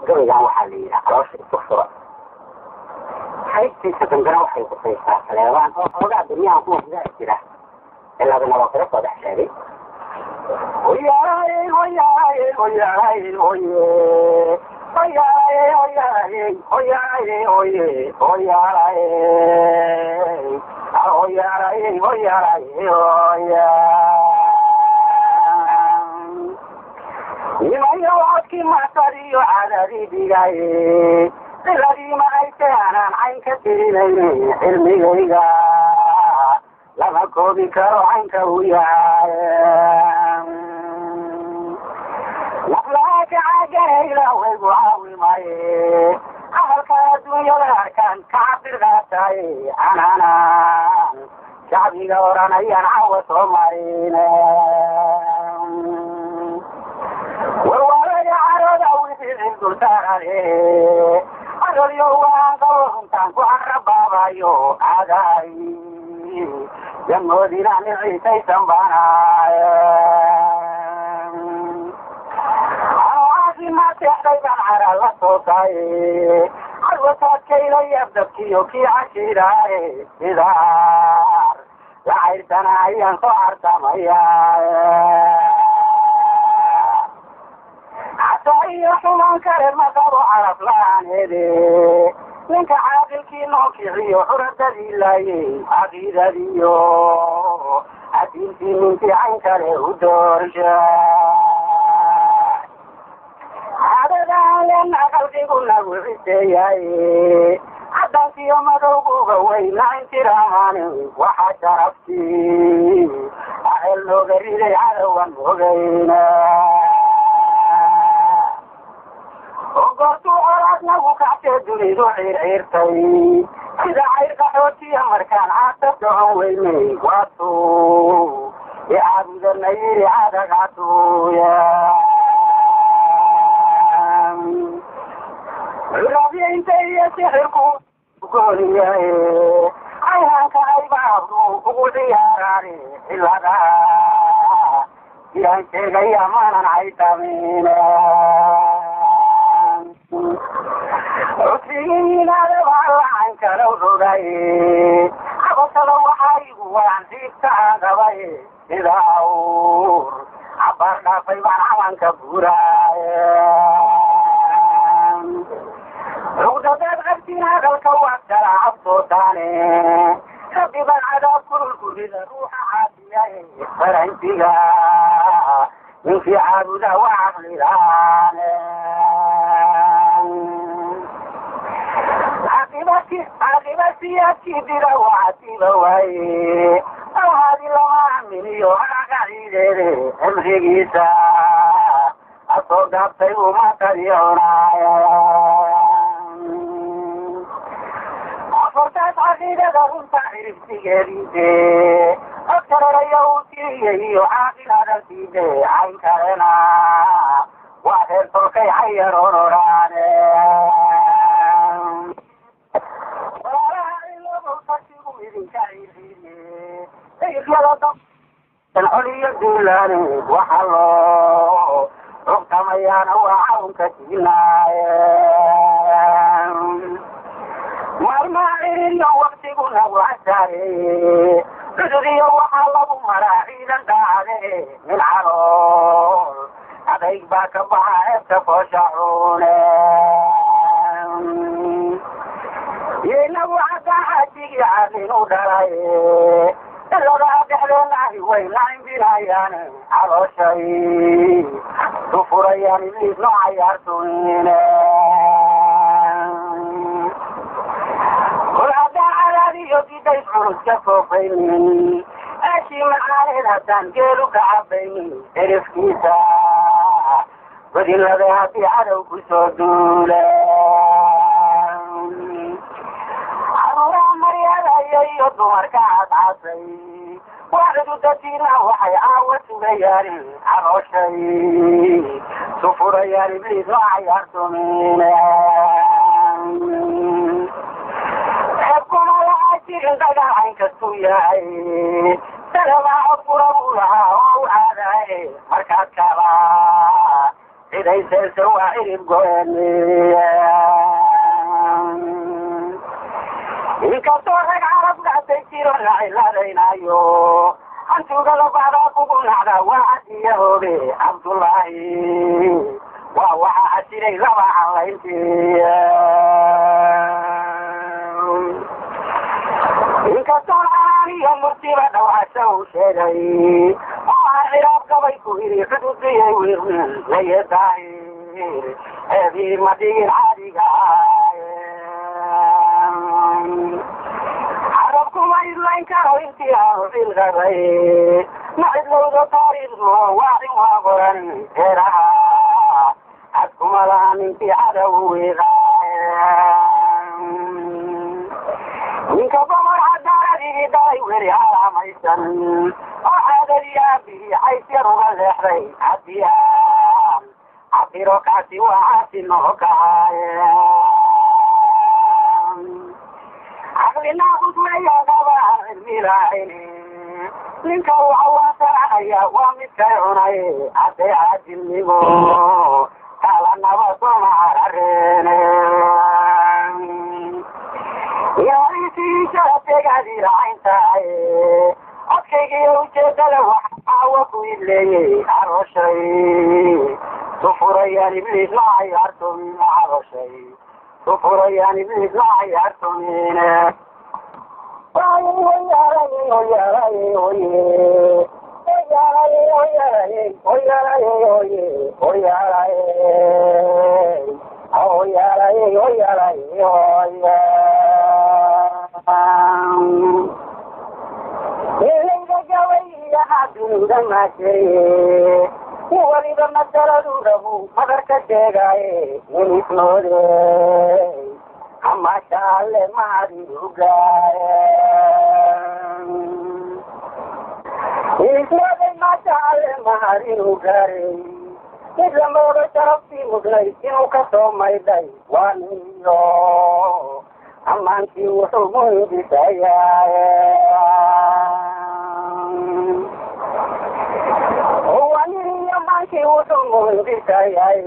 gabaygan waxaa la yidhaha caloosha isku fura xaybtiisa dambena waxay kusaysaa saleebaan oo xoogaa dunyaha kuwa gudaha jira ilaaba naloo kala soo dhex sheegay hoyaaye hoyaaye hoyaaye hoye hoyaaye hoyaaye hoyaaye hoye hoyaaye hoyaaye hoyaaye hoya nimayo codkii mactariyo cadadii dhigaye diladii mahayse anaan cayn ka tirinayne cilmigayga lama koobi karo caynka u yahay naflaaka caagahayla waygu caawimaye camalka adduunyada arkaan ka cabir qaataye anaanan shacbiga oranayaan cawa soo marine warwaaraya carada wixii dulsaarane carolyo waan qabo runtaan ku carabaabayo caday jamoodina niciisaysan baanaaye caafimaad seexday baan cara la toosaye carwataadkaylaya dabkiyo kii cashiiraaye sidaar la cayrsana ayaan soo cartamayaa iyo xumaan kale ma qabo caraf la-aaneede ninka caaqilkii noo kiciyo xuradadii laayey caqiidadiyo cadiintii ninkii cayn kale u doorsha caadadaan lena qalqigu nagu ciseeyaye caddaankiyo madowguga weyna intiraamani waxaa sharaftii ahel nooga riday cadowan ogeyna goortuu oraadnagu kactee dunidu ciirciirtay sida cayr qaxootiya markaan caasa socon weynay waatuu icaabudana yiri cadagcatuuya curaabyaynta iyo sixirku gooniyaye caynaanka aybaabdu ugu ciyaaraane cilada iyaan sheegaya maanan caytamine cusrigiinaada waa lacan kala rogaye cabasada waxaa igu waan siibta aadabaye sida awr cabaar dhaafay baan calanka buuraaye rugdadaad qabtiin hadalka waad kala cabsootaane rabbi baan cadaab kululku rida ruuxa caadiyaye faransiga ninkii caabuda waa caqlidaane عاقبة سيادتي بلا وعتيبة واي هذه لما عملي وعقعي ليلي امريكيسا أصدق طيب ما تريونا أفرتات عقيدة دهم تعرف تجريدي أكثر ريوتي وعاقل هذا السيدي عين كرنا وعثر تركي حيرون راني الحلية دولاني وحلو ربط ميانا وعاون كتيناي مرمائرين وقت قلنا وعساري تجري وحلو مراعيدا داري من عرول هذيك باك بحايا تفشعوني ينو عداعتي عالينو دراي لولا بحلنا ويلعن بلايان على شيء تفريان اللي نعيرتين ولا على ريوتي تيسعر السفوفين أشي معاني الهدان قيلوا كعبين إرف كيسا ودي لذهبي عدو كسودولا يدو مركات عصي واحد دتينا وحي عاوت بياري عروشي سفر ياري بليز وعيارتو مين حبكم على عشير دقا عين كستوياي سلام عبر أبوها وعاداي مركات كابا إذا سوى عرب قواني إن كتورك عرب لا تكتير لا لينايو أنتو قلب عراقكم على وعدي يهودي عبد الله وهو عسيري لما عليتي إن كتور عالي مرتبة وعسو شيري وعرب قبيكو إلي حدودي ويغن ليدعي هذه المدينة عادي عربكم أيضا كانوا انتهاء في الغريب نعد لو تاريخ وعد وغرن إرها عدكم الآن انتهاء من كبر عداري داي وريها ميسن وهذا اليابي حيث يرغى الحري عديا عبي ركعتي وعاتي النهكايا عقلنا قدوية قبع الملاعين لنك وعواتا يا ومتعوني عدي عدي النمو قال النبط مع الرين يا ريتي شرطك عدير عينتاي أبكي وجد له حاوكو إلي عرشي سفرياني بالإطلاع عرتم عرشي سفرياني بالإطلاع عرتمين ولد مثل له مدرك الشيغاي ونسنوري أما شاء الله ما ريوغاي ونسنوري ما شاء الله ما ريوغاي إذا مورو شرفتي مغلي إنو كسو ميداي وانيو أما انتي وحمو بساياي ki wuxuu muhiimkiisayay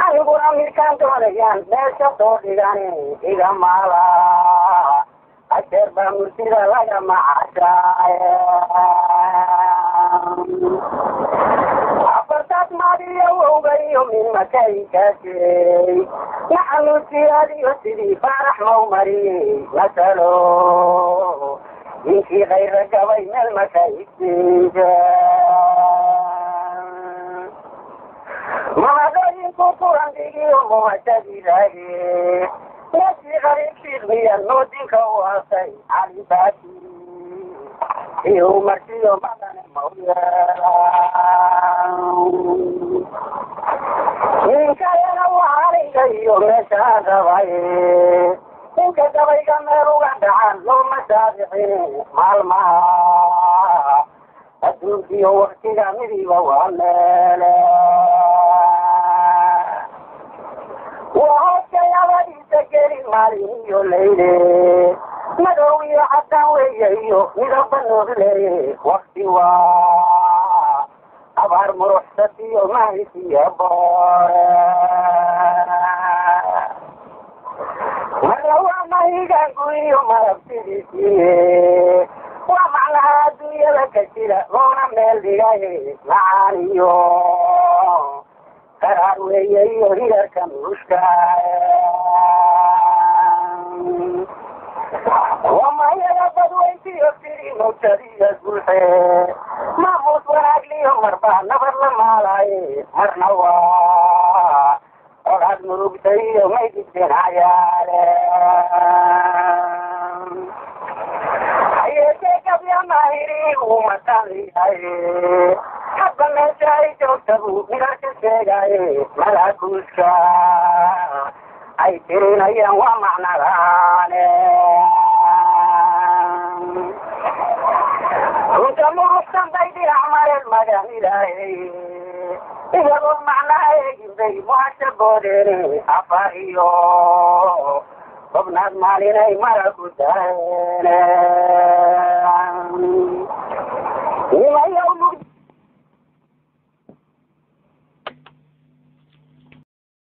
aniguna midkaan doonayaan meesha soo dhigani iga maala ajeer baa murtida laga macashaaye afartaad maadiyo wowgayo min makaykaasey naxanu siyaadiyo sidii faarax mau mariyey masalo ninkii khayra gabay meel makaysiisa mahadooyinku kurandigiyo muhashadiidaage nafsii qariib shiikmiya noodinka u hasay cali baaki iyo martiyo madane mawyeela ninkayana waxaaniga iyo meeshaa gabaye ninka gabayga meel uga dhacan looma saabixin maalmaha adduunkiyo waktiga midiba waa meele maaliniyo leyle madow iyo cadaan weeyayo midaba noodleeye wakti waa abaar muruxsatiyo mahisiya boore marna waa mahigaanku iyo marabsidiisiye waa macnaha adduunyada ka jira loona meel dhigaye macaaniyo qaraar weeyayo hirarka nuushkaaye وما يلبد ويتي يفتري موتري الزلحي ما موت وناقليهم مربع نفر لما علي مرنوا وغاد مروبتي وما يجبتين عيالي حياتيك بيا ماهري ومتالي حبا ما جاي جوتبو ملك السيقاي ملاكوشكا أي ترين أيام ومعنى راني كنت مرسم بيدي أعمال المجاهدين إذا المعنى يجب معشب بوديني أفايو وابن المالين ملكو تاني لما